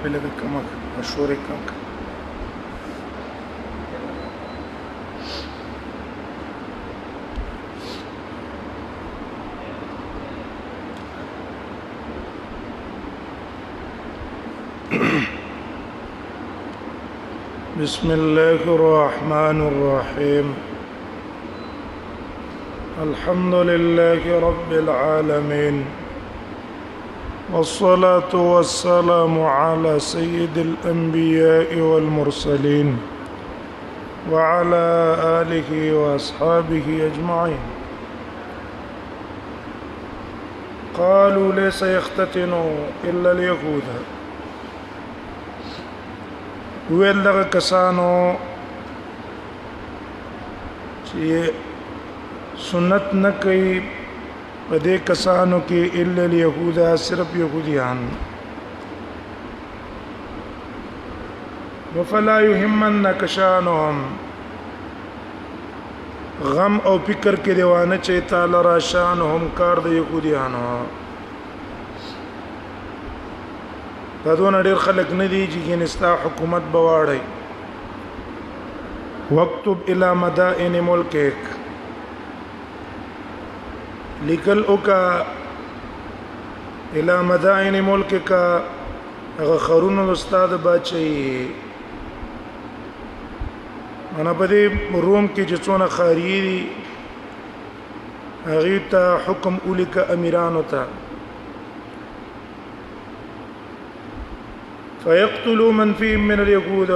په لګه کما مشورې کم بسم الله الرحمن الرحيم الحمد لله رب العالمين والصلاة والسلام على سيد الأنبياء والمرسلين وعلى آله وأصحابه أجمعين قالوا ليس يختتن إلا اليهود ویل دغه کسانو چې سنت نه کوي په دې کسانو کې الا اليهود صرف يهوديان وفلا يهمنك شانهم غم او فکر کې دیوانه چې تعالی را شانهم کار د يهوديانو دا دون ډیر خلک نه دي چې ګنستا حکومت بواړي وکتب الى مدائن ملکک لیکل اوکا الى مدائن ملکک هغه خرون استاد بچي انا په دې روم کې چې څونه خاري دي هغه ته حکم الیک امیران وتا فيقتلوا من فيهم من اليهود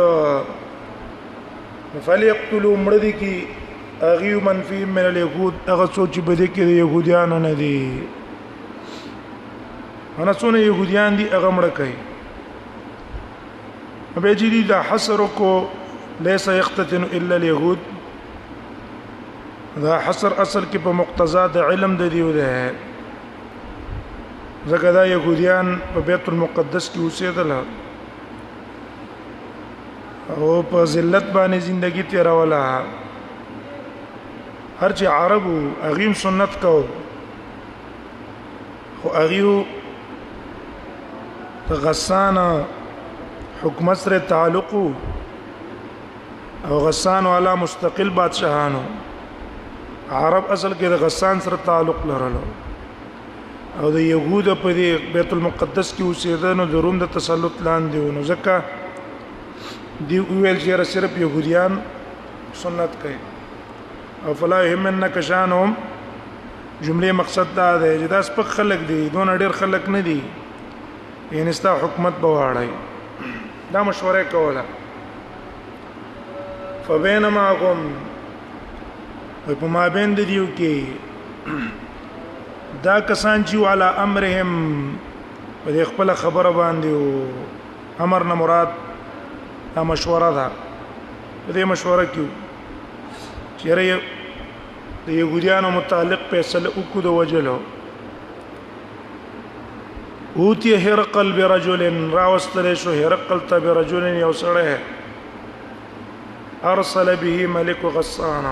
فليقتلوا مردي کی اغي من فيهم من اليهود هغه سوچ بده کې يهوديان نه دي انا څونه يهوديان دي هغه مړ کوي به جدي دا حصر کو ليس يختتن الا اليهود دا حصر اصل کې په مقتضا د علم د دیو ده زګه دا يهوديان په بیت المقدس کې اوسېدل او په ذلت باندې ژوندۍ تیروله هر چې عربو اغیم سنت کو خو اغیو غسان حکومت سره تعلق او غسان والا مستقل بادشاہانو عرب اصل کې د غسان سره تعلق لرلو او د يهود په دې بیت المقدس کې اوسېدنو د روم د تسلط لاندې ونه ځکه دی ویل چې صرف يهوديان سنت کوي او فلا يهمنك شانهم جمله مقصد دا دی چې دا سپک خلق دي دون ډیر خلق نه دي یعنی ستا حکومت بواړی دا مشوره کوله فبينما قم په ما بین دیو کې دا کسان چې والا امرهم په خپل خبره باندې امر نه مراد دا مشوره ده دې مشوره کیو چیرې د يهوديانو متعلق فیصله وکړو د وجلو اوتی هرقل برجل راوستل شو هرقل ته برجل یو سره ارسل به ملك غسان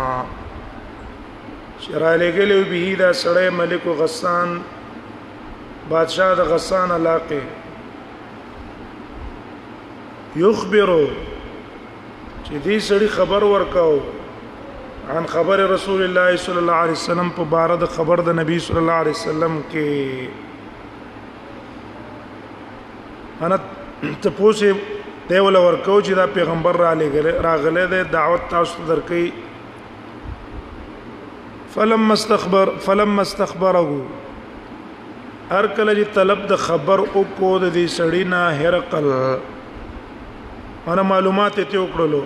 شرایله ګلو به دا سره ملك غسان بادشاہ د غسان علاقه یخبرو چې دې سړي خبر ورکاو عن خبر رسول الله صلی الله علیه وسلم په بار د خبر د نبی صلی الله علیه وسلم کې انا ته پوښي دی ول ورکاو چې دا پیغمبر راغله د دعوت تاسو درکې فلما استخبره هر کله چې طلب د خبر او کو د دې سړي نه هرقل انا معلومات ته وکړلو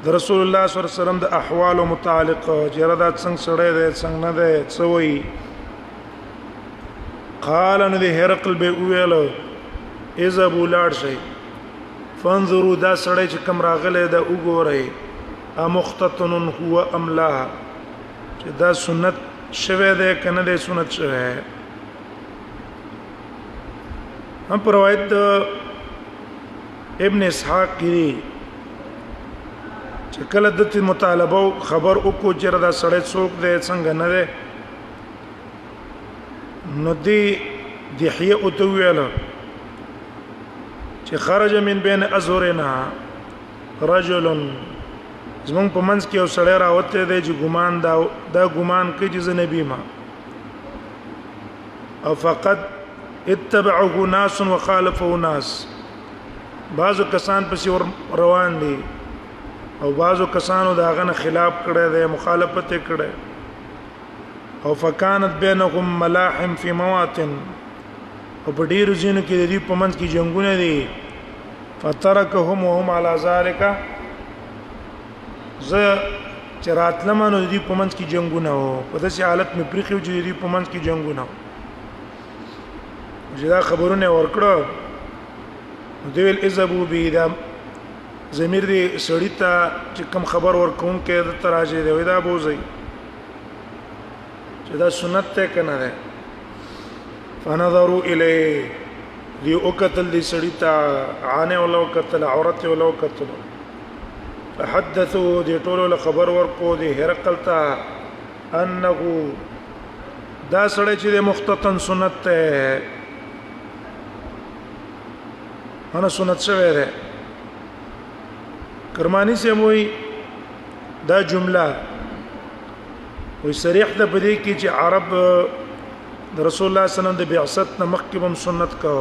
د رسول الله صلی الله علیه وسلم د احوال متعلق جردا څنګه سره ده څنګه نه ده څوي قال ان د هرقل به ویل اذا بولار شي فانظروا دا سړی چې کم راغله دا وګورئ امختتن هو ام لا چې دا سنت شوه ده کنه ده سنت شوه هم پر روایت ابن اسحاق کی چې کله د مطالبه خبر او کو چر دا سړی څوک دی څنګه نه دی نو دی دحیه او تو ویل چې خرج من بین ازهرنا رجل زمون په منځ کې یو سړی راوته دی چې ګمان دا ګمان کوي چې زه نبی ما او فقط اتبعه ناس وخالفه ناس بعضو کسان پسې روان دي او بعضو کسانو دا غنه خلاف کړی دی مخالفت کړی او فکانت بینهم ملاحم فی مواطن او په ډیرو ځینو کې د دې په منځ کې جنگونه دي فترکهم وهم علی ذلک زه چې راتلم نو د دې په منځ کې جنگونه وو په داسې حالت مې پریخو چې د دې په منځ کې جنگونه وو چې دا خبرونه ورکړه دویل اذهبوا به دا ضمیر دی سړی ته چې کوم خبر ورکوم کې د تراجه دی ودا بوزي چې دا سنت ته کنه ده فنظروا الیه دی او قتل دی سړی ته عانه ولو قتل عورت ولو قتل فحدثوا دی ټولو خبر ورکو دی هرقل ته انه دا سړی چې مختتن سنت ته انا سنت شوی ده کرمانی سے موي دا جمله وي صریح ده بده کې چې عرب د رسول الله صلی الله علیه وسلم د بعثت نه مخکې هم سنت کو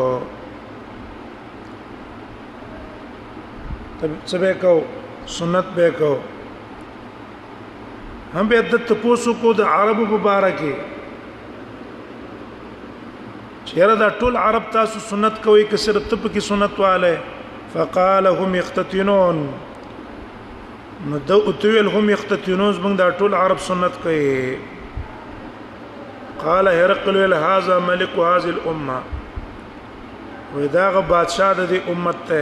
تب سبه کو سنت به کو هم به د تپوسو کو د عربو مبارکه چیرې دا ټول عرب تاسو سنت کوي که صرف ته په کې سنت واله فقال هم يختتنون نو دو اتویل هم يختتنون زمونږ دا ټول عرب سنت کوي قال هرقل هذا ملك هذه الامه ودا غ بادشاہ د دې امت ته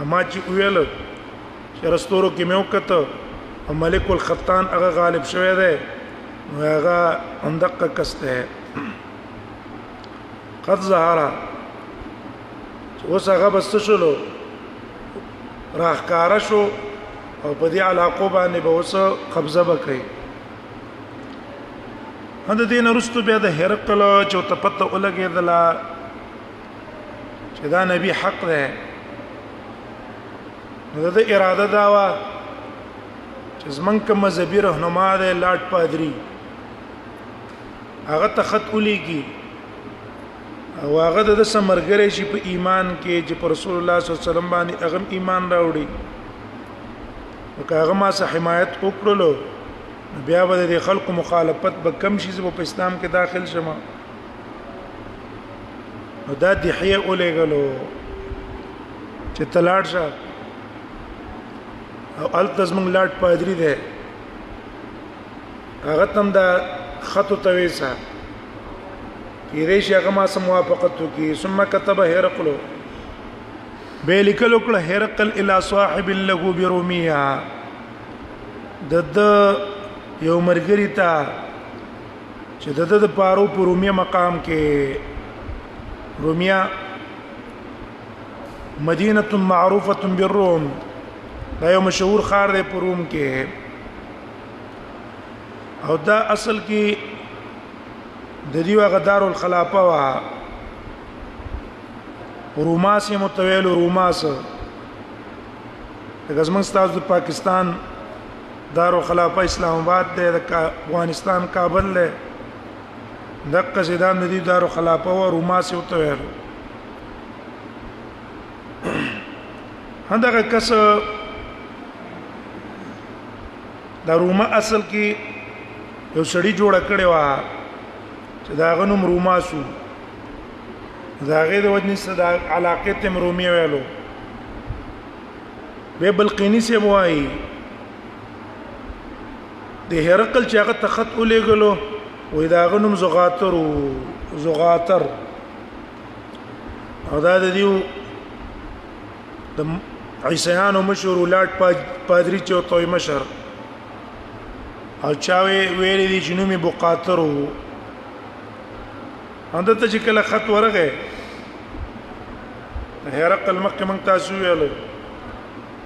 اما چې ویل چې رستورو کې مې وکړه او ملک الختان هغه غالب شوی دی نو هغه اندقه کسته قد ظهر اوس هغه بس شلو راخکاره شو او په دې علاقو باندې به اوس قبضه وکړي هدا دین رستو بیا د هرقل چې ته پته ولګېدله چې دا نبی حق ده نو د اراده دا وا چې زمونږ کوم مذهبي رهنما ده لاټ پادری هغه ته خط ولېږي او هغه د سمرګری شي په ایمان کې چې پر رسول الله صلی الله علیه وسلم باندې هغه ایمان راوړي او هغه ما سه حمایت وکړلو بیا به د خلکو مخالفت به کم شي په اسلام کې داخل شمه نو دا دحیه اولېګلو چې تلاړ شه او التزم لاټ پادری ده هغه تم دا خط تويسه کیدې شي هغه ما سم موافقت وکي ثم كتب هرقل به لیکل وکړه هرقل الى صاحب له بروميه د یو مرګری ته چې د پارو په روميه مقام کې روميه مدینه معروفه بالروم دا یو مشهور ښار دی په روم کې او دا اصل کې د دیو غدار الخلافه وا روماس متویل روماس د غزمن ستاسو د پاکستان دار الخلافه اسلام آباد د افغانستان کابل له دغه زیدان د دې دار الخلافه وا روماس متویل هندغه کس د روما اصل کې یو سړی جوړ کړي وا چې دا غنوم روماسو دا غیر د وجنی صدا علاقه تم رومي ویلو به بلقینی سے موای د هرقل چې هغه تخت ولېګلو وې دا غنوم زغاتر او دا د دیو د عیسیانو مشهور ولات پادری چې توي مشر او چاوي ویلې دي چې نومي بقاتر وو انده ته چې کله خط ورغه هرقل مکه مونږ تاسو ویل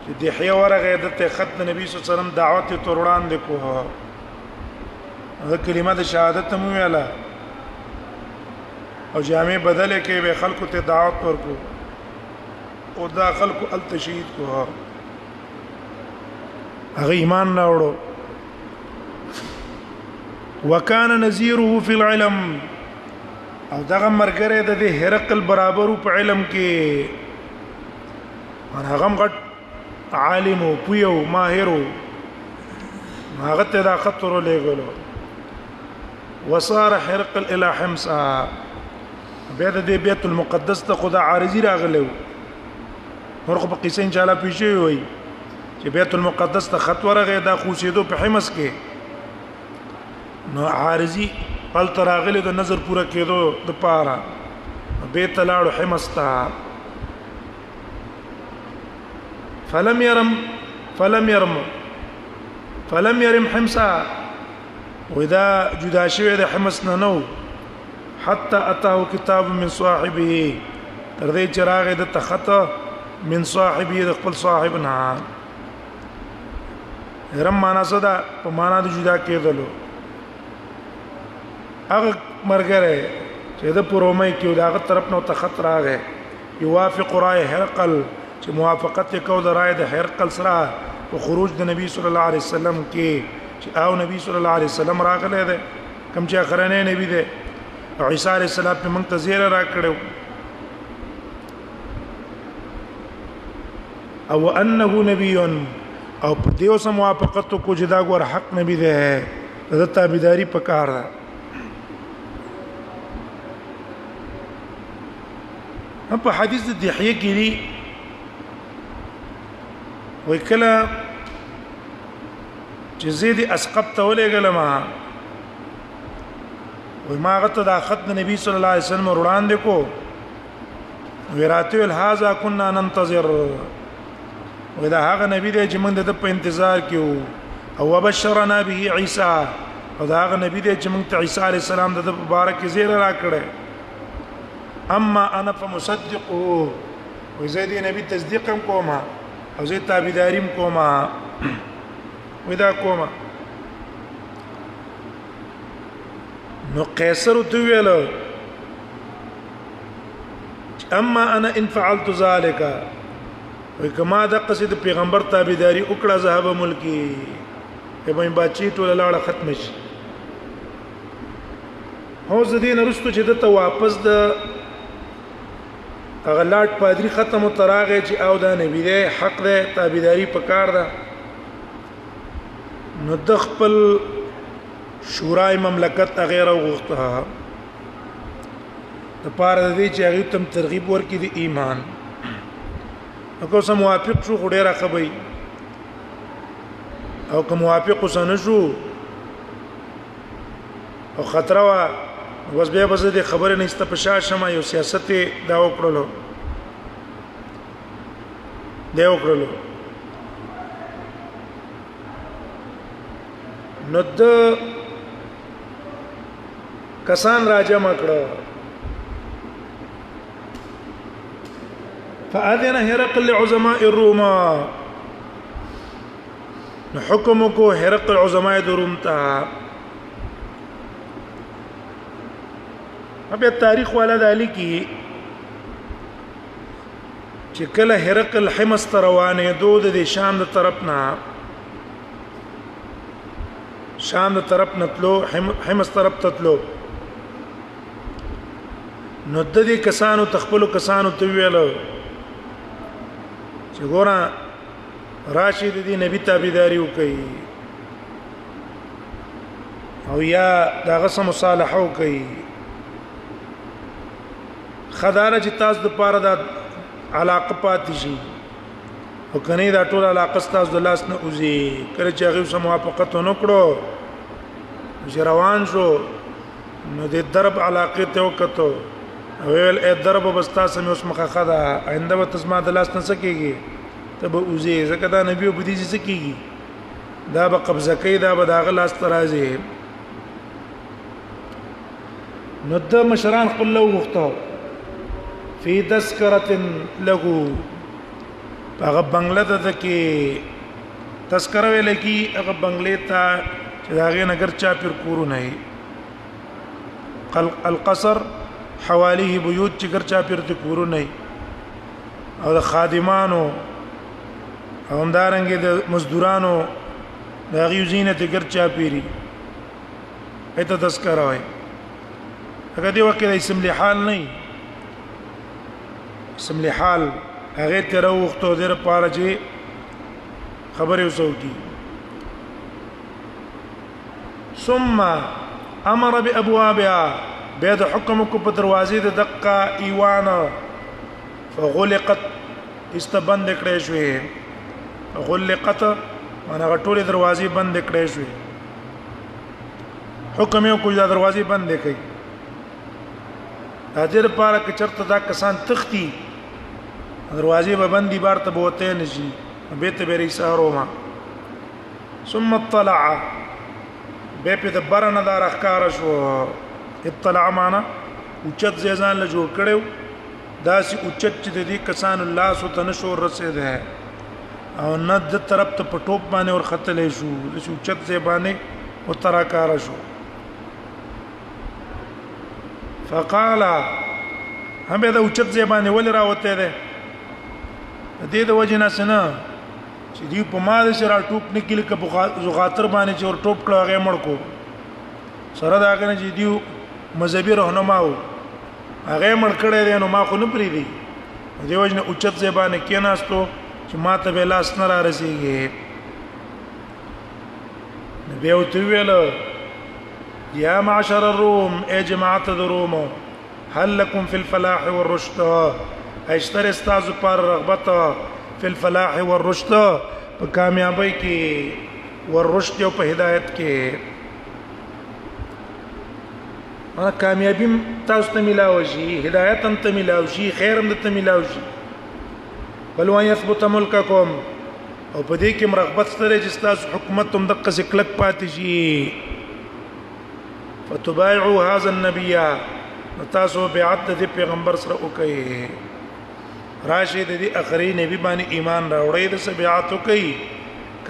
چې دحیه ورغه د ته خط د نبی صلی الله علیه وسلم دعوت ته وړاندې کوه دا کلمه د شهادت مو ویلا او جامع بدل کې به خلکو ته دعوت ورکو او دا خلق التشهید کو هغه ایمان راوړو وکانه نذیره فی العلم او دغه مرګره د هرقل برابرو په علم کې هغه غټ عالم او پویو ماهرو هغه ته دا خطر لګلو وصار هرقل الى حمص بیا د بیت المقدس ته خدا عارضی راغلو ورغه په قصه ان شاء الله پیښې وي چې بیت المقدس ته خط ورغه دا خوشیدو په حمص کې نو عارضی پل تراغله د نظر پورا کېدو د پاره بیت لاړو حمص ته فلم يرم حمصا واذا جدا شوی د حمص نه نو حتى اتاه كتاب من صاحبه تر دې چراغ د تخط من صاحبه د خپل صاحبنا رم معنا صدا په معنا د جدا کېدلو هغه مرګره چې د پرومې کې داغه طرف نو تخط راغی يوافق رای هرقل چې موافقت کو د رای د هرقل سره او خروج د نبی صلی الله علیه وسلم کې چې او نبی صلی الله علیه وسلم راغله ده کوم چې اخرنه نبی ده او عیسی علیه السلام په موږ ته زیره را کړو او انه نبی او په دیو سم موافقت کو چې دا ګور حق نبی ده د تابعداري پکار ده هم په حدیث د دحیه کې دی وکلا چې زید اسقط ته ولېګل ما وای ما غته دا خط د نبی صلی الله علیه وسلم وړاندې کو وراتو هذا كنا ننتظر ودا هغه نبی دی چې موږ د په انتظار کیو او وبشرنا به عیسی او دا هغه نبی دی چې موږ ته عیسی علیه السلام د مبارک زیره را کړه اما انا فمصدقه وزيد نبی تصدیقم کوما او زه تابعداریم کوما ودا کوما نو قیصر تو ویل اما انا ان فعلت ذلك وکما د قصید پیغمبر تابعداري وکړه ذهب ملکی به بچی ټول لاړه ختم شي هو زدين رستو چې د واپس د اغلاټ پادری ختم تراغه چې او دا نبی دی حق دی تابعداري پکار ده نو د خپل شورای مملکت غیره وغوښته د پاره دی چې هغه تم ترغیب ورکړي د ایمان او سم موافق شو ډیره خبري او کوم موافق وسنه شو او خطر وا بس بیا بس دې خبره نه است په شاشه یو سیاست دا وکړلو نو د کسان راجم کړه فاذن هرقل لعظماء الروم حكم کو هرقل عظماء الروم ته بیا تاریخ والا د علی کی چې کله هرقل حمص روانه دود د شام د طرف نه تلو حمص طرف ته تلو نو د دې کسانو تخپل کسانو ته ویل چې ګورا راشد دي نبی تابعداري وکي او یا داغه سم مصالحه وکي خدانه چې تاسو د پاره د علاقه پاتې شي او کني دا ټول علاقه تاسو د لاس نه اوزي کله چې هغه سم موافقت ونکړو چې روان شو نو د درب علاقه ته وکړو ویل ا درب بستا سم اوس مخه خدا آینده به تسمع د لاس نه سکیږي ته به اوزي زکه دا نبی او بدی سکیږي دا به قبضه کوي دا به داغه لاس ترازي نو د مشران خپل لو وختو فی تذکرة له هغه بنگله ته کې تذکره ویل کی هغه بنگله ته چې هغه نګر چا پیر کورو نه القصر حوالیه بیوت چې ګر چا پیر ته کورو نه او د خادمانو او همدارنګه د مزدورانو د هغې زینت ګرد چاپېري ایته تذکره وایي هغه دې وخت کې د اسم لحال نه وي اسم لحال هغې ته راووښتو دې لپاره چې خبرې ورسره وکړي ثم امر بابوابها بیا د حکم کو په دروازې د دقه ایوان فغلقت استبند کړې شوې غلقت معنا غټولې دروازې بند کړې شوې حکم یو کوی دا دروازې بند کړي اجر پاره کې چرته دا کسان تختی دروازې به بندي بار ته بوته نشي به ته به رسارو ما ثم اطلع به په دبرنه دا راخکار شو اطلع معنا اوچت ځان له جوړ کړو دا سي اوچت چې د دې کسان الله سو تنشور رسیده او نه د طرف ته په ټوپ باندې ور خطلې شو د اوچت ځای باندې او تراکار شو فقال هم به د اوچت ځای باندې ول راوته ده دې د وجنه سنا چې دی په ما د سره ټوپ نکیل ک په زغاتر باندې چې ور ټوپ کړه هغه مړ کو سره دا کنه چې دی مذهبي رهنما و هغه مړ کړه دی نو ما خو نه پری دی دی وجنه اوچت ځای باندې کېناستو چې ما ته به لاس نه را رسیږي نبی او ته ویل يا معشر الروم اي جماعه الروم هل لكم في الفلاح والرشد اشتر استاذ پر رغبت في الفلاح والرشد په کامیابی کې والرشد او په هدایت کې انا کامیابی تاسو ته ملاوي شي هدایت هم ته ملاوي شي خیر هم ته ملاوي شي بل وان يثبت ملککم او په دې کې مرغبت سره چې تاسو حکومت هم دغه سکلک پاتې شي فتبايعوا هذا النبي تاسو بیعت د پیغمبر سره وکړي راشد دي اخري نبی باندې ایمان راوړی د بیعت وکړي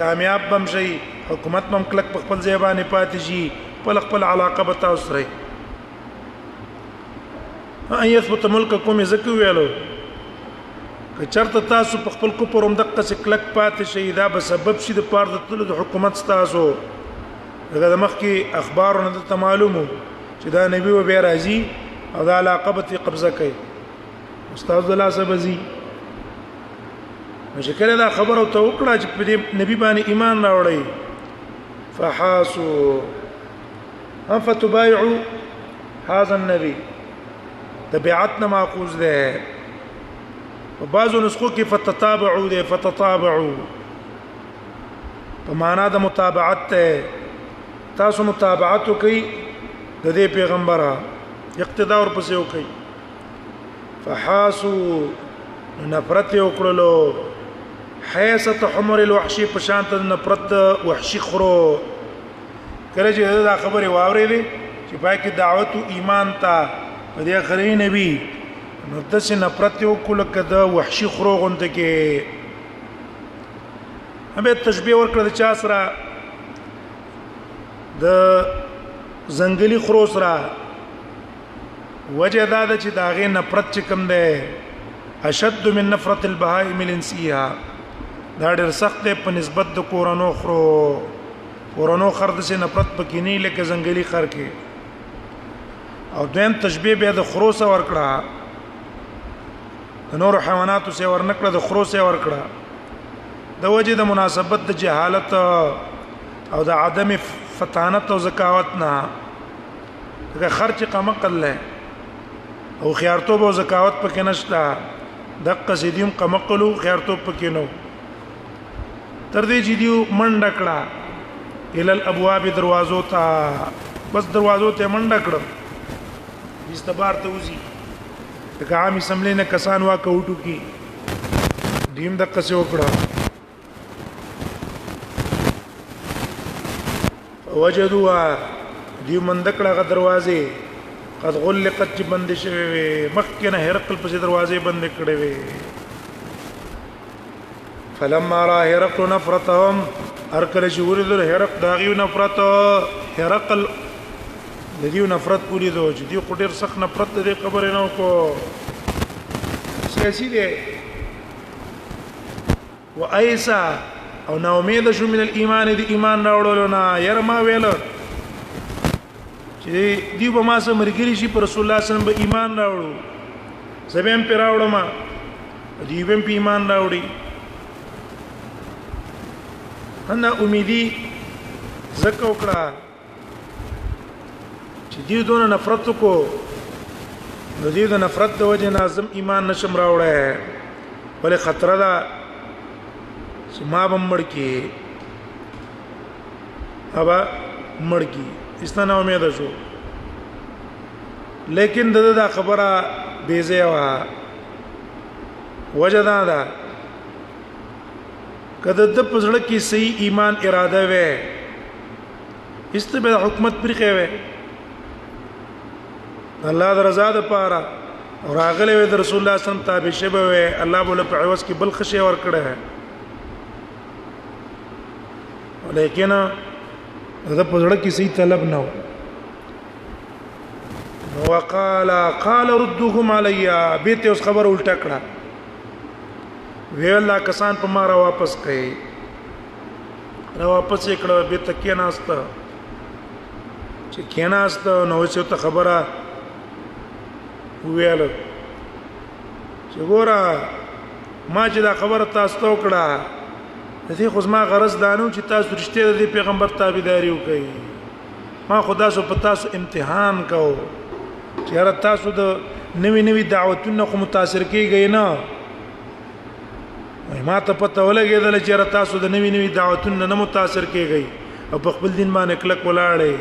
کامیاب بم شي حکومت بم کلک په خپل ځای باندې پاتې شي خپل علاقه به تاسو سره ان يثبت ملککم زکو ویلو که چرته تاسو په خپل کوپر هم دغه سکلک پاتې شي دا به سبب شي د پاره د طول د حکومت تاسو دغه د مخ کې اخبارونه د معلومو چې دا نبی و به راځي او دا علاقه به قبضه کوي استاد الله سبزي مشکل دا خبر او توکړه چې په نبی باندې ایمان راوړی فحاسو هم فتبايعوا هذا النبي تبعتنا ماخوذ ده وبعض نسخو کې فتتابعوا ده فتتابعوا په معنا د متابعت ته تاسو متابعت کوي د دې پیغمبره اقتدا ور پسې وکي فحاسو نفرت وکړلو حیثت حمر الوحشي په شان ته نفرت وحشي خرو کله چې دا خبره واورېلې چې پای کې دعوت ایمان ته په دې اخري نبی نو داسې نفرت وکړو کده وحشي خرو غونډه کې همې تشبيه ورکړه د چا سره د زنګلي خرو سره وجه دا چې داغه نفرت چې کم ده اشد من نفرت البهائم الانسيه دا ډېر سخت ده په نسبت د کورانو خر د سي نفرت پکې نه لکه زنګلي خر کې او دویم تشبيه به د خرو سره ورکړه د نور حیواناتو سره ورنکړه د خرو سره ورکړه د وجه د مناسبت د جهالت او د عدم فطانت او زکاوت نه دا خرچ قمقل له او خيارتوب او زکاوت پکې نشته د قصیدیم قمقلو خيارتوب پکې نو تر دې چې دیو منډه کړه ال الابواب دروازو ته بس دروازو ته منډه کړه استبار ته وزي د عامي سملې نه کسان وا کوټو کی دیم د قصې وکړه وجدوا دیو مندکړه غ دروازې قد غلقت چې بند شوی مخکنه هرقل په دروازې بند کړې وي فلما را هرقل نفرتهم ارکل شوري در هرق داغیو نفرت هرقل دیو نفرت پوری دو چې دیو قدر سخت نفرت دې خبره نه کو سیاسي دی و ایسا او نا امید شو من الايمان دی ایمان راوړلو نه ير ما ویل چې دی به ما سره مرګري شي پر رسول الله صلی الله علیه وسلم به ایمان راوړو زبېم پر راوړم دی به ایمان راوړي انا امیدي زکه وکړه چې دی دونه نفرت کو نو دې د نفرت د وجه نازم ایمان نشم راوړی ولې خطر ده چې ما به مړ کې ابا مړ کې استنه امید شو لیکن دا خبره بیزه وا وجدا ده کله د پزړه کې صحیح ایمان اراده وې استبه حکومت پرې کوي الله د رضا د پاره او راغله د رسول الله صلی الله علیه وسلم تابع شوه وي الله بوله په عوض کې بل خشي ور کړه ولیکن دا په ځړه کې صحیح طلب نه وقال ردهم علي بیت اوس خبر الټا کړه وی الله کسان په ما را واپس کړي را واپس کړه به تکیه ناسته چې کیناسته نو څه ته خبره ویل چې ګوره ما چې دا خبره تاسو ته وکړه دې خو ما غرض دانو چې تاسو رښتیا د پیغمبر تابعداري وکړي ما خدا سو په تاسو امتحان کو چې هر تاسو د نوې دعوتونو خو متاثر کیږي نه ما ته پته ولګېدل چې هر تاسو د نوې دعوتونو نه متاثر کیږي او په خپل دین باندې کلک ولاړې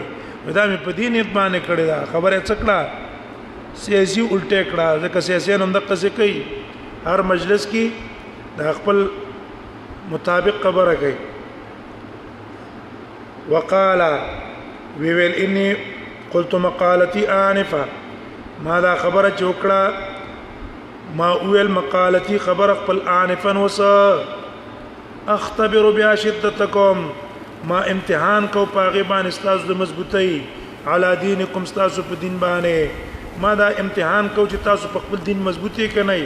دا مې په دین باندې کړی دا خبره څکړه سیاسي الټه کړه ځکه سیاسيان هم د قصې کوي هر مجلس کې د خپل مطابق خبره کوي وقال ویل اني قلت مقالتي انفا ما دا خبره چوکړه ما ویل مقالتي خبر خپل انفا وس اختبر بها شدتكم ما امتحان کو پاغي باندې استاد د مضبوطی علی دینکم استاد په دین باندې ما دا امتحان کو چې تاسو په خپل دین مضبوطی کنئ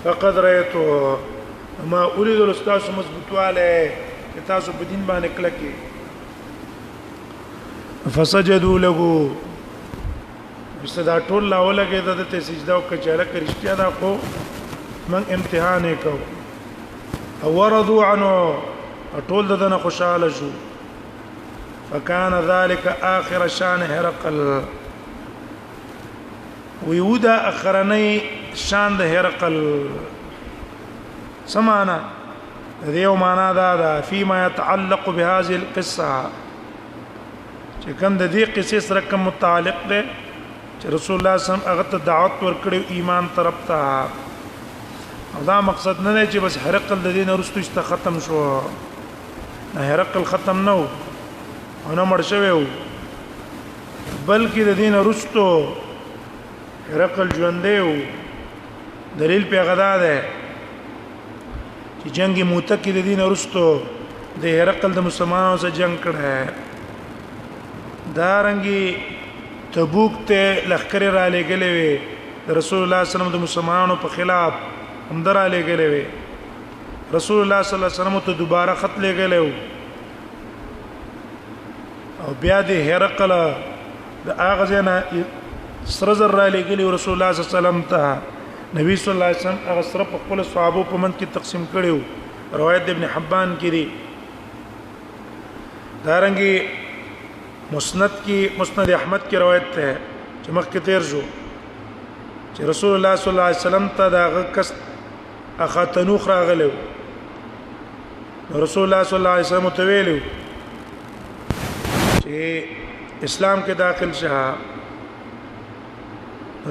فقد رأيته ما اريد الاستاذ مضبوطواله چې تاسو په دین باندې کلکې فسجدوا له استدا ټول لا ولګي د ته سجده او کچاله کرشتیا دا کو من امتحان کو او ورضوا عنه ټول دنه خوشاله شو فكان ذلك اخر شان هرقل ويودا اخرني شان د هرقل سمعنا ذيو معنا دا فيما يتعلق بهذه القصه چې کوم د دې قصې سره کوم متعلق ده چې رسول الله صلی الله علیه وسلم هغه ته دعوت ورکړي ایمان طرف ته او دا مقصد نه دی چې بس هرقل د دین ورستو است ختم شو نه هرقل ختم نو او نه مړ شوی بلکې د دین ورستو هرقل ژوندې و دلیل په غدا ده چې جنگ موته کې د دین ورستو د هرقل د مسلمانانو سره جنگ کړه دارنګي تبوک ته لخر را لګلې وي رسول الله صلی الله علیه وسلم د مسلمانانو په خلاف هم درا لګلې وي رسول الله صلی الله علیه وسلم ته دوباره خط لګلې او بیا د هرقل د اغه نه سره زر را لګلې رسول الله صلی الله علیه وسلم ته نبی صلی الله علیه وسلم هغه سره په خپل صحابه په من کې تقسیم کړو روایت ابن حبان کې دی دارنګي مسند احمد کی روایت ہے چې مخکې تیر شو چې رسول الله صلی الله علیه وسلم ته دا کس اخاتنوخ راغلو رسول الله صلی الله علیه وسلم ته ویلو چې اسلام کې داخل شه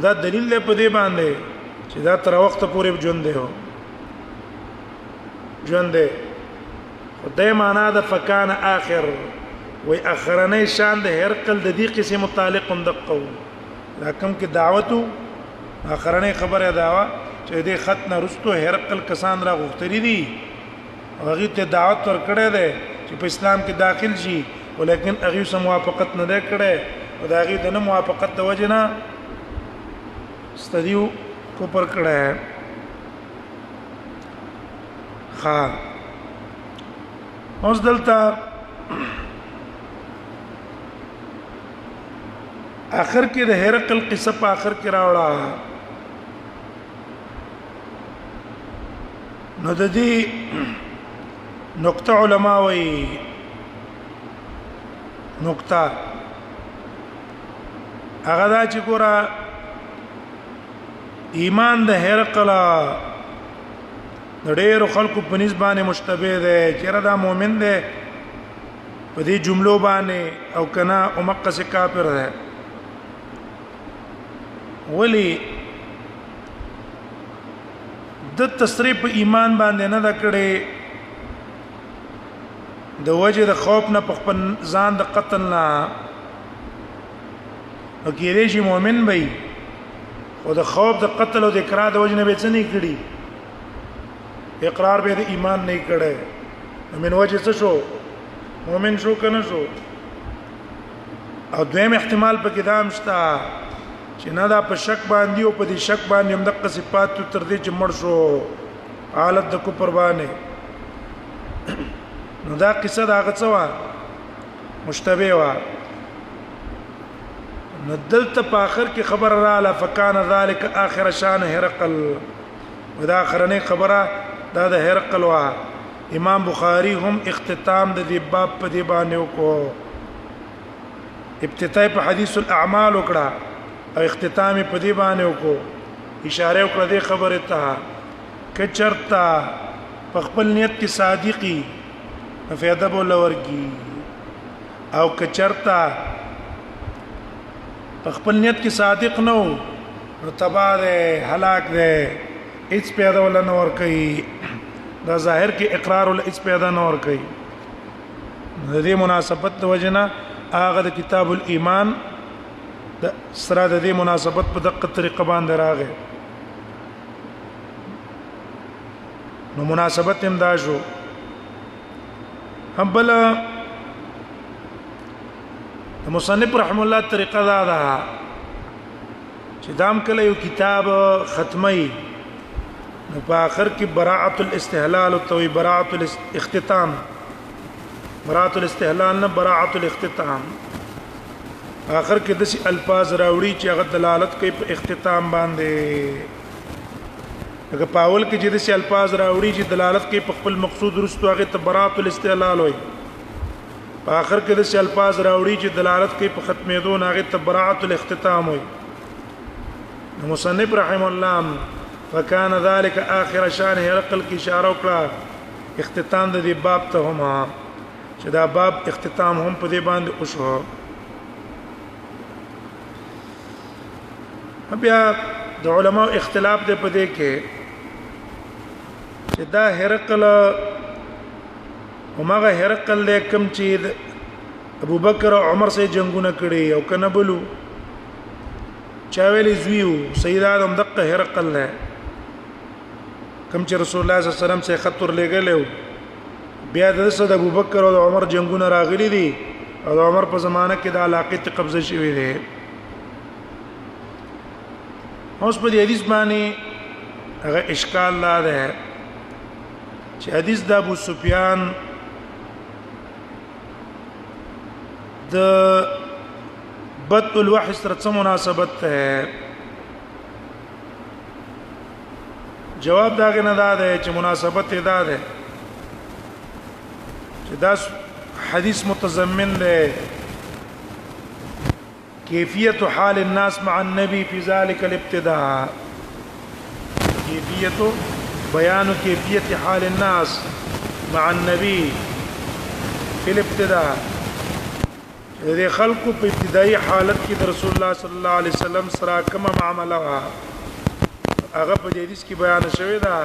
دا دلیل دی په دې باندې چې دا تر وخت پورې ژوند دی خدای معنا د فکان اخر وی اخرنی شان د هرقل د دې قسم متعلق دقو لکم کې دعوتو اخرنی خبره داوا چې دې خط نه رستو هرقل کسان را غوښتري دي هغه ته دعوت ورکړه ده چې په اسلام کې داخل شي ولیکن هغه سم موافقت نه ده کړه او دا هغه د نه موافقت د وجنه استدیو کو پر کړه ها اوس دلته اخر کې د هرقل قصه په اخر کې راوړه نو د دې نقطه علما وایي نقطه هغه دا چې ګوره ایمان د هرقل د ډېرو خلکو په نسبانه مشتبه ده چې دا مؤمن ده په دې جملو باندې او کنا او مکه سے کافر ده ولی د تصریح په ایمان باندې نه دا کړي د وجه د خوف نه په خپل ځان د قتل نه او کېږي چې مؤمن وي او د خوف د قتل او د اقرار د وجه نه به څه نه کړي اقرار به د ایمان نه کړي من وجه څه شو مؤمن شو کنه شو او دویم احتمال په کې دام شته چې نه دا په شک باندې او په دې شک باندې هم د صفات تر دې چې مړ شو حالت د کفر باندې نو دا قصه دا غڅوا مشتبه وا نو دلته په اخر کې خبر رااله فکان ذلك اخر شان هرقل ودا اخرنه خبره دا د هرقل وا امام بخاری هم اختتام د دې باب په دې باندې وکړو ابتداء په حدیث الاعمال وکړه او اختتام په دې باندې وکړو اشاره وکړه دې خبره ته کچرتا په خپل نیت کې صادقي فایده بوله ورګي او کچرتا په خپل نیت کې صادق نه وو نو تبا ده هلاک ده هیڅ پیدا ول نه ور کوي دا ظاهر کې اقرار ول هیڅ پیدا نه ور کوي د دې مناسبت د وجنه هغه د کتاب الایمان د سره د دې مناسبت په دقه طریقه باندې راغی نو مناسبت هم دا شو هم بل مصنف رحم الله طریقه دا ده چې دام کله یو کتاب ختمي نو په اخر کې براءه الاستهلال او توي براءه الاختتام براءه الاستهلال نه براءه الاختتام اخر کې د الفاظ راوړي چې هغه دلالت کوي په اختتام باندې هغه پاول کې چې د الفاظ راوړي چې دلالت کوي په خپل مقصود رستو هغه ته براءه الاستهلال وایي په اخر کې د الفاظ راوړي چې دلالت کوي په ختمېدو هغه ته براءه الاختتام وایي مصنف رحم الله وکانه ذلك اخر شان هرقل کی اشاره وکړه اختتام د دې باب ته هم چې دا باب اختتام هم په دې باندې وشو بیا د علماء اختلاف دی په دې کې چې دا هرقل همغه هرقل کوم چې ابو بکر او عمر سره جنگونه کړي او کنه بلو چا ویلي زویو سید ادم دقه هرقل نه کوم چې رسول الله صلی الله علیه وسلم سره خطر لګلو بیا د ابو بکر او عمر جنگونه راغلي دي او عمر په زمانه کې د علاقې ته قبضه شوی دی اوس په دې حدیث باندې هغه اشکال لا ده چې حدیث د ابو سفیان د بدء الوحي سره څه مناسبت ده جواب داغه نه ده چې مناسبت ده چې دا حدیث متضمن ده كيفية حال الناس مع النبي في ذلك الابتداء بيان كيفية حال الناس مع النبي في الابتداء دې خلقو په ابتدایي حالت کې د رسول الله صلی الله علیه وسلم سره کومه معامله وا هغه په دې حدیث کې بیان شوی دا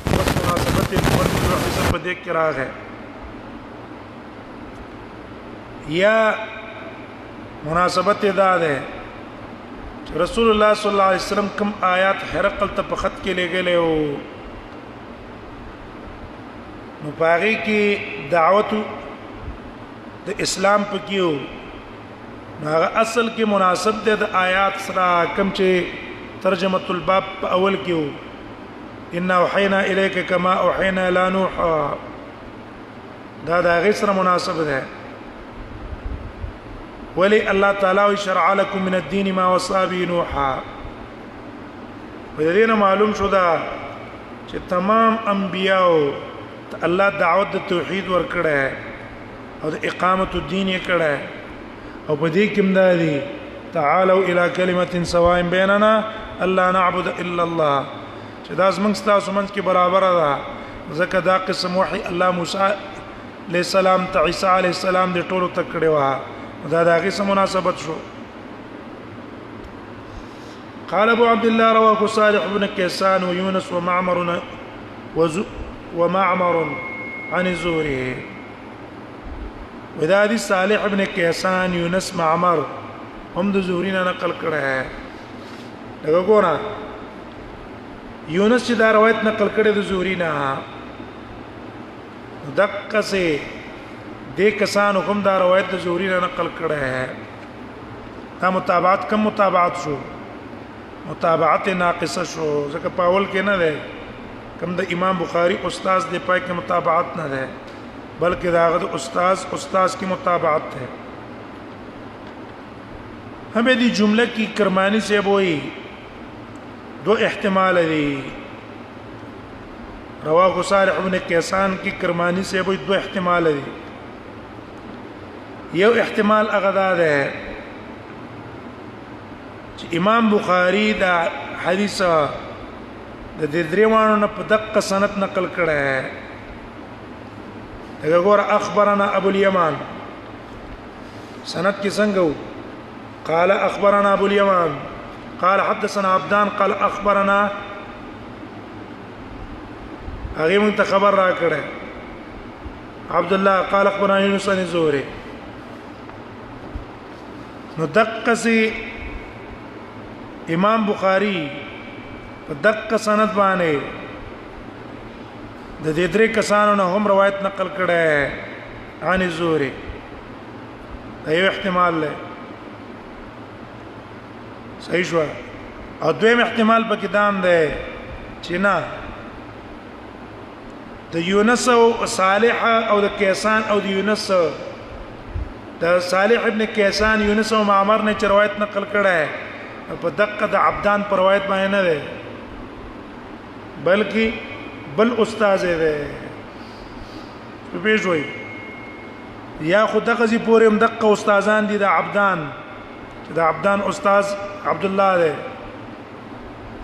بس مناسبت په حساب په دې کې راغی یا مناسبت دا ده رسول الله صلی الله علیه وسلم کوم آیات هرقل ته په خط کې لګلې او نو پاره کې دعوت د اسلام پکيو هغه اصل کې مناسب ده د آیات سره کوم چې ترجمه الباب په اول کې ان اوحینا الیک کما اوحینا الی نوح دا غي سره مناسب ده ولی الله تعالی شرع لكم من الدين ما وصى به نوح ودینه معلوم شو دا چې تمام انبیاء الله دعوت د توحید ورکړه او د اقامت الدین یې کړه او په دې کې مداري تعالوا الى كلمه سواء بيننا الا نعبد الا الله چې دا زمونږ تاسو منځ کې برابر ده ځکه دا قسم وحي الله موسی علیہ السلام ته عیسی علیہ السلام د ټولو تک کړي وا دا دغه سم مناسبت شو قال ابو عبد الله رواه صالح بن كيسان ويونس ومعمر عن الزهري وذا دي صالح بن كيسان يونس معمر هم د زهري نه نقل کړه دغه ګورا یونس چې دا روایت نقل کړي د زهري نه دقه سي دې کسانو کوم دا روایت د زهري نه نقل کړه دا متابعت کم متابعت شو متابعت ناقصه شو ځکه پاول کې نه ده کوم د امام بخاری استاد دې پای کې متابعت نه ده بلکې داغه د استاد کی متابعت ہے ہمیں دی جملہ کی کرمانی سے وہی دو احتمال دی رواه صالح بن کیسان کی کرمانی سے وہی دو احتمال دی یو احتمال اغدا ده چې امام بخاری دا حدیث د دریوانو نه په دقه سند نقل کړه دغه ګور اخبرنا ابو اليمان سند کې څنګه قال اخبرنا ابو اليمان قال حدثنا عبدان قال اخبرنا هغه مونږ خبر را کړه عبد الله قال اخبرنا يونس بن زهري نو دقسي امام بخاری په دقه سند باندې د دې درې کسانو نه هم روایت نقل کړه عن الزهري ایو احتمال له صحیح شو او دویم احتمال پکې دام ده چې نه د یونس او صالح او د کیسان او د یونس د صالح ابن کیسان یونس او معمر نے روایت نقل کړه په دقه د عبدان پر روایت باندې نه ده بلکې بل استاد ده په پیښوي یا خود غزي پورې هم دقه استادان دي د عبدان چې د عبدان استاد عبد الله ده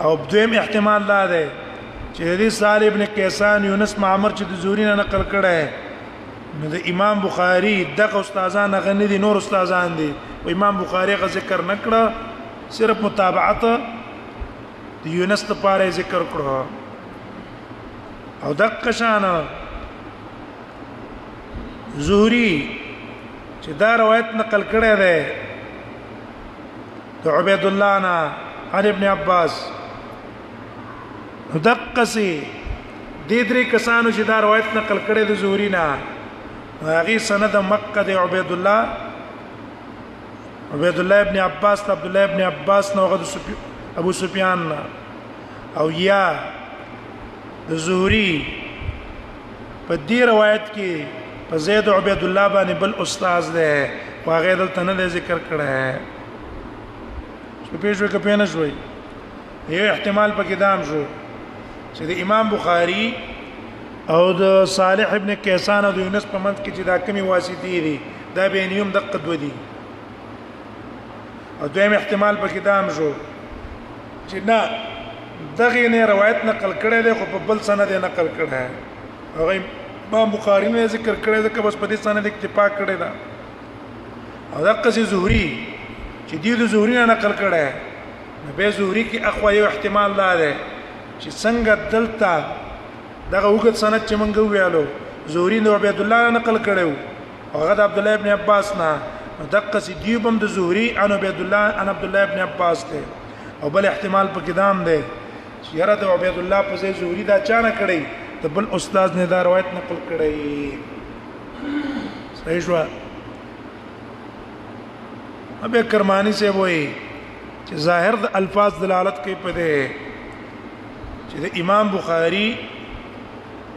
او دویم احتمال لا ده چې حدیث صالح ابن کیسان یونس معمر چې د زهري نه نقل کړه نو د امام بخاری دغه استادان غنی دي نور استادان دي او امام بخاری غ ذکر نکړه صرف متابعت د یونس لپاره ذکر کړو او دغه شان زهري چې دا روایت نقل کړی دی د عبید الله نه عن ابن عباس دغه سي د درې کسانو چې دا روایت نقل کړی د زهري نه هغه سند مکه د عبید الله ابن عباس ته عبد الله ابن عباس نو غد ابو سفیان او یا د زهري په دې روایت کې په زید عبید الله باندې بل استاد ده واغې دلته نه ذکر کړه په پیښو کې پېنه شوی یو احتمال پکې دام شو چې د امام بخاری او د صالح ابن کیسان او د یونس په منځ کې چې دا کمی واسطې دي دا به نیوم دقه دو دي او دویم احتمال پکې دام شو چې نه دغه نه روایت نقل کړي دی خو په بل سند نقل کړي هغه امام بخاری نه ذکر کړي دی که بس په دې سند اکتفا کړي دا او دغه زهري چې دی د زهري نه نقل کړي نو به زهري کې اخوا یو احتمال لا ده چې څنګه دلته دغه وګت سند چې مونږ ویالو زهري نو عبد الله نقل کړي او هغه د عبد الله ابن عباس نه دقه سي دیوبم د زهري ان عبد الله ان عبد الله ابن عباس ته او بل احتمال په کدام ده یاره د عبد الله په ځای زهري دا چانه کړی ته بل استاد نه دا روایت نقل کړی صحیح شو ابه کرمانی سے وای چې ظاهر د الفاظ دلالت کوي په دې چې چې د امام بخاری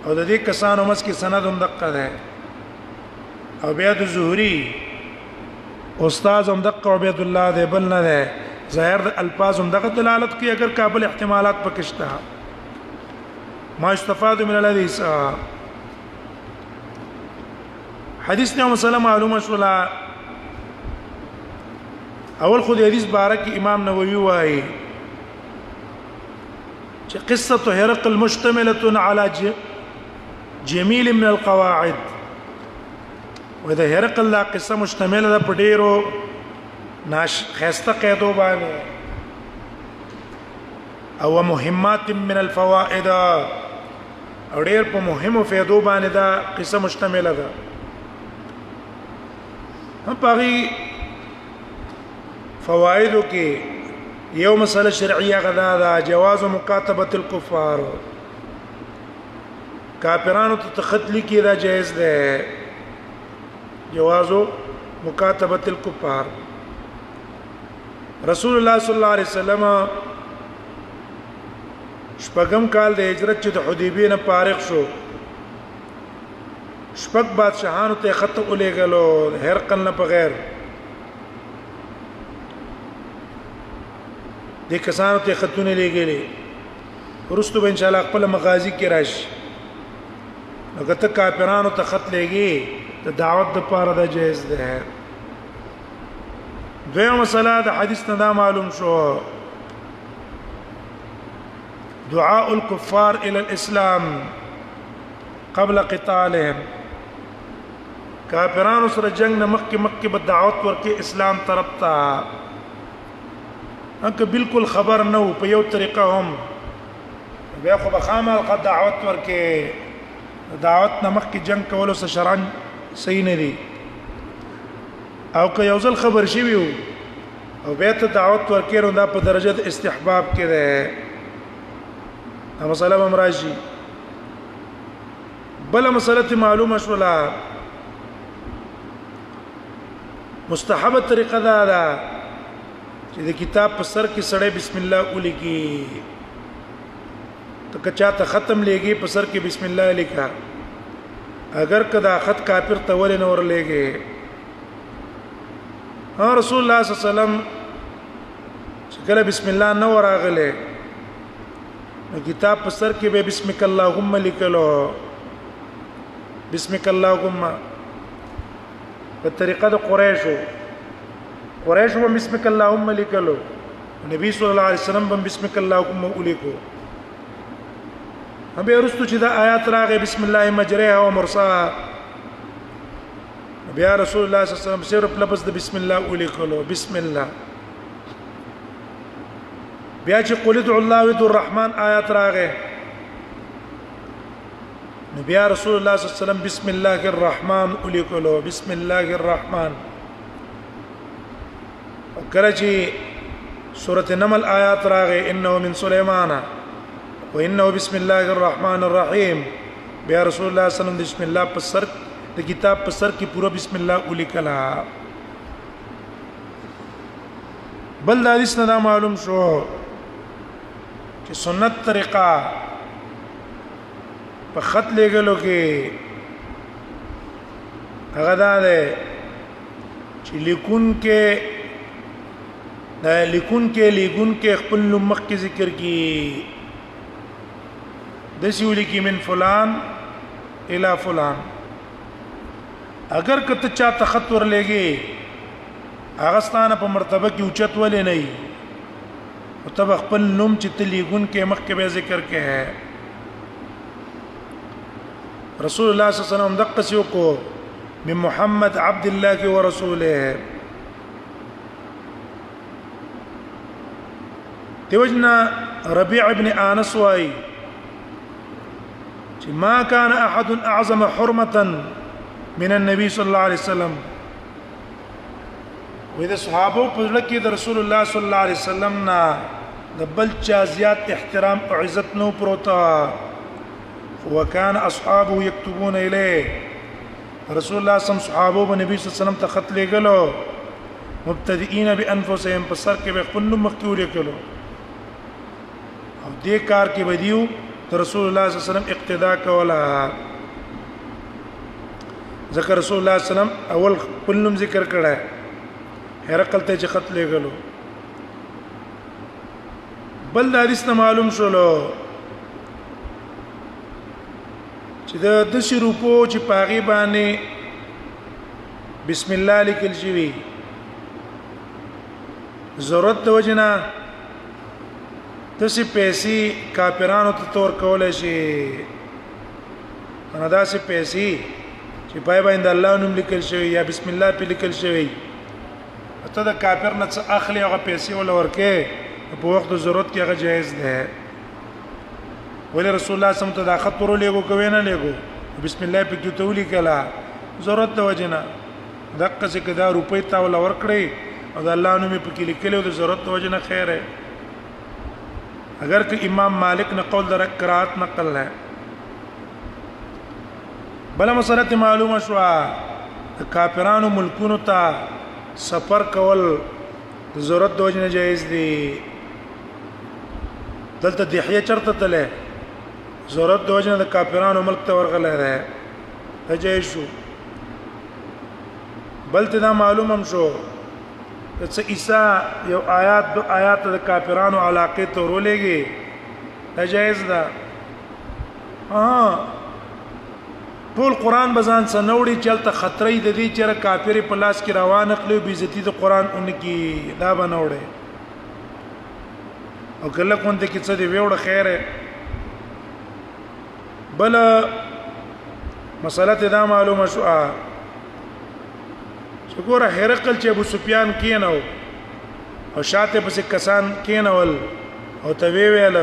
او د دې کسانو مس کې سند هم دقه ده او بیا د زهري استاد هم دقه عبید الله ده بل نه ده ظاهر د الفاظ هم دغه دلالت کوي اگر قابل احتمالات پکشته ما استفاد من الحديث حدیث نه مسله معلومه شولا اول خو د حدیث بارک امام نووي وايي چې قصه هرقل مشتمله على جميل من القواعد واذا هرقل لا قصه مشتمله ده پډيرو ناش خسته قیدو باندې او مهمات من الفوائد او ډیر په مهمو فائدو باندې دا قصه مشتمله ده هم پاري فوائدو کې یو مسله شرعیه غدا ده جواز مکاتبه الكفار کافرانو ته تخت لیکي دا جائز ده جواز مکاتبه الكفار رسول الله صلی الله علیه وسلم شپږم کال د هجرت چې د حدیبیه نه فارغ شو شپږ بادشاہانو ته خط ولېګلو هرقل نه بغیر د کسانو ته خطونه لېګلې ورستو به ان شاء الله خپل مغازی کې راشي اگر ته کافرانو ته خط لېګي ته دعوت د پاره د جایز ده دویمه مسله د حدیث نه دا معلوم شو دعاء الكفار الى الاسلام قبل قتالهم کافرانو سره جنگ نه مخکې به دعوت ورکې اسلام طرف ته انکه بالکل خبر نه په یو طریقه هم بیا خو بخامه دعوت ورکې دعوت نه مخکې جنگ کولو سره شرعاً صحیح نه دي او که یو ځل خبر شي وي او بیا ته دعوت ورکې نو دا په درجه د استحباب کې ده دا مسله هم راشي بل مسله معلومه شولا مستحبه طریقه دا ده چې د کتاب په سر کې سړی بسم الله ولیکي ته کچا ته ختم لګي په سر کې بسم الله لیکا اگر کدا خط کافر ته ول نه ور لګي رسول الله صلی الله علیه وسلم کله بسم الله نو راغله کتاب په سر کې به بسمک اللهم لیکلو بسمک اللهم په طریقه د قریشو هم بسمک اللهم لیکلو نبی صلی الله علیه وسلم هم بسمک اللهم ولیکو هم به ورستو چې دا آیات راغې بسم الله مجریها و مرساها بیا رسول الله صلی الله علیه وسلم صرف لفظ د بسم الله ولیکلو بسم الله بیا چې قل ادعوا الله وادعوا الرحمن آیات راغې نبی رسول الله صلی الله علیه وسلم بسم الله الرحمن ولیکلو بسم الله الرحمن کله چې سورۃ النمل آیات راغې انه من سليمان وانه بسم الله الرحمن الرحیم بیا رسول الله صلی الله علیه وسلم بسم الله په سر د کتاب په سر کې پورا بسم الله ولیکلا بل د حدیث نه معلوم شو چې سنت طریقه په خط لګلو کې هغه ده چې لیکون کې خپل مخ کې ذکر کی د سیولي کې من فلان الى فلان اگر کته چا خط ور لګي هغه ستانه په مرتبه کې اوچت ولې نه او تب خپل نوم چې تلیګون کې مخ کې به ذکر کې ہے رسول الله صلی الله علیه وسلم دقه سیو کو من محمد عبد الله ورسوله توجنا ربيع ابن انس واي ما كان احد اعظم حرمه من النبي صلى الله عليه وسلم واذا صحابه په لکه د رسول الله صلی الله علیه وسلم نا د بل چا زیات احترام او عزت نو پروتا وكان اصحابه يكتبون اليه رسول الله صلی الله علیه وسلم صحابه په نبی صلی الله علیه وسلم ته خط لګلو مبتدئين بانفسهم په سر کې به خپل مخکوري کړو او دې کار کې بدیو رسول الله صلی الله علیه وسلم اقتدا کوله ذکر رسول الله صلی الله علیه وسلم اول خپل نوم ذکر کړه هرقل ته چې خط لګلو بل د حدیث نه معلوم شولو چې د شروپو چې پاغي باندې بسم الله لیکل شوی ضرورت د وجنا تاسو پیسې کافرانو ته تور کولای شي انا داسې پیسې چې پای باندې الله نوم لیکل شوی یا بسم الله په لیکل شوی ته د کافر نه څه اخلي هغه پیسې ول ورکه په وخت د ضرورت کې هغه جایز ده ولې رسول الله صلی الله علیه وسلم ته دا خط ورولېګو کوي نه لګو بسم الله په کې تولی کلا ضرورت د وجنا دغه څه کدا روپې تا ول ورکړي او د الله نوم په کې لیکلو د ضرورت د وجنا خیر ہے اگر کہ امام مالک نے قول در قرات نقل ہے بل مسله معلومه شو کافرانو ملکونو ته سفر کول ضرورت د وجنه جایز دي دلته دحیه چرته تله ضرورت د وجنه د کافرانو ملک ته ورغله ده جایز شو بل ته دا معلوم هم شو چې عیسی یو آیات دو آیات د کافرانو علاقه ته ورولېږي دا جایز ده ټول قران بزان سنوړي چلته خطرې د دې چې کافر په لاس کې روان خپل بي عزتي د قران اونکي دا بنوړي او کله کوم ته کې څه دی ویوړ خیره بل مسله دا معلومه شو شکر هرقل چې ابو سفیان کینو او شاته پس کسان کینول او ته ویل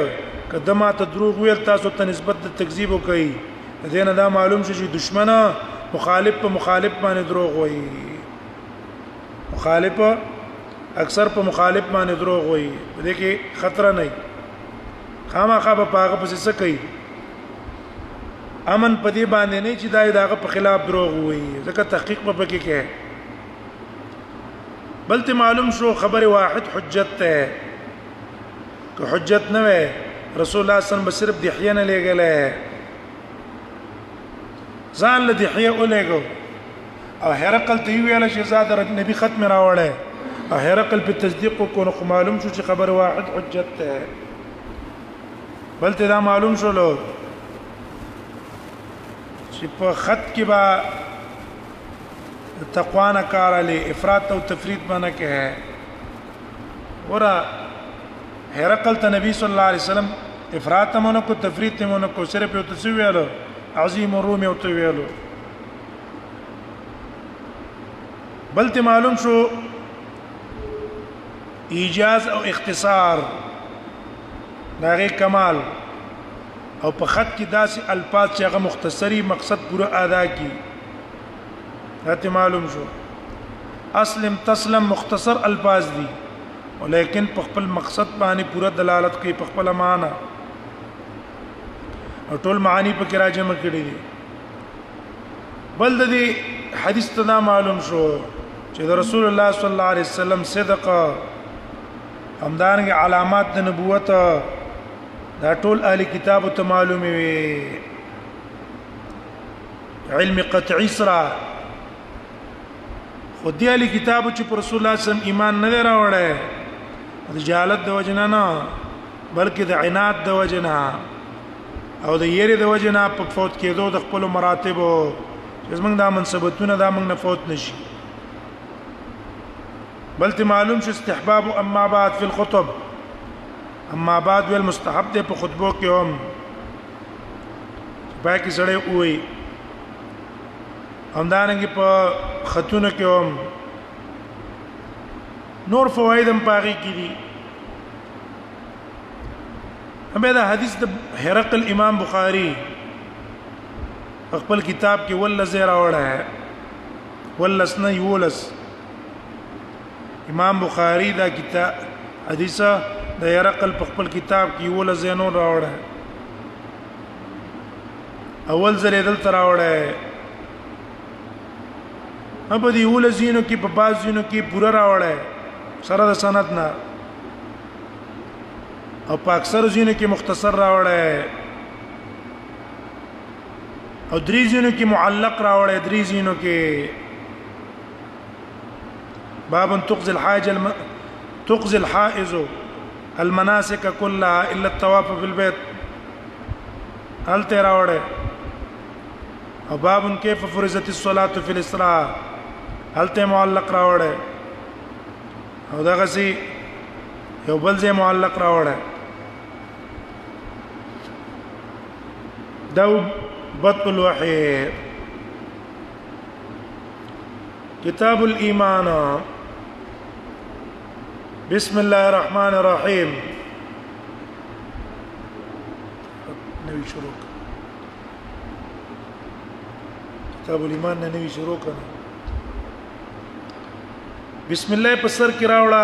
کدما ته دروغ ویل تاسو ته نسبت د تکذیب کوي دینه دا معلوم شي چې دشمنه مخالف په مخالف باندې دروغ وایي مخالف اکثر په مخالف باندې دروغ وایي دې کې خطر نه خامخا په پاغه پس څه کوي امن په دې باندې نه چې داغه په خلاف دروغ وایي ځکه تحقیق په پکې کې بلته معلوم شو خبر واحد حجت ته که حجت نه وي رسول الله صلی الله علیه وسلم صرف دحیه نه لګله ځان له دحیه ولګو او هرقل ته ویل چې زاد نبی ختم راوړل او هرقل په تصدیق کو نو معلوم شو چې خبر واحد حجت ته بلته دا معلوم شو لو چې په خط کې با تقوا نه کار علی افراط او تفرید باندې کې ہے ورا هرقل ته نبی صلی الله علیه وسلم افراط مونږ کو تفرید مونږ کو صرف یو تسویلو عظیم الروم یو تویلو بلته معلوم شو ایجاز او اختصار داغه کمال او په خط کې داسې الفاظ چې هغه مختصری مقصد پورا ادا کی راته معلوم شو اسلم تسلم مختصر الفاظ دي ولیکن په خپل مقصد باندې پورا دلالت کوي په خپل معنا او ټول معانی په کې راجمه کړي دي بل د دې حدیث ته معلوم شو چې د رسول الله صلی الله علیه وسلم صدق همدارنګه علامات د نبوت دا ټول اهل کتاب ته معلومي وي علم قطعی سره خو دې اهل کتاب چې پر رسول الله صلی الله علیه وسلم ایمان نه راوړل د جهالت د وجنه نه بلکې د عناد د وجنه او د یری د وجنه په فوت کېدو د خپل مراتب چې موږ د منصبتونه دا موږ نه فوت نشي بلته معلوم شو استحباب اما بعد فی الخطب اما بعد والمستحب ده په خطبو کې هم باقي سره وي همدارنګه په خطونه کې هم نور فواید هم پاږي کې دي همدا دا حدیث د هرقل امام بخاری خپل کتاب کې ول زیرا وړه ہے ولسنه یولس امام بخاری دا کتاب حدیثه د هرقل خپل کتاب کې ول زینو راوړه اول ځل دل تراوړه ابو دی ول زینو کې په باز زینو کې پورا راوړه سره د سند نه او په اکثر ځینو کې مختصر راوړی او درې ځینو کې معلق راوړی درې ځینو کې باب تقضي الحائز المناسك كلها الا الطواف في البيت هل تراوړی او باب كيف فرضت الصلاه في الاسراء هل ته معلق راوړی او دا غسي یو بل ځای معلق راوړی دا بدء الوحي كتاب الإيمان بسم الله الرحمن الرحيم نوی شروع كتاب الإيمان نوی شروع بسم الله په سر کې راوړه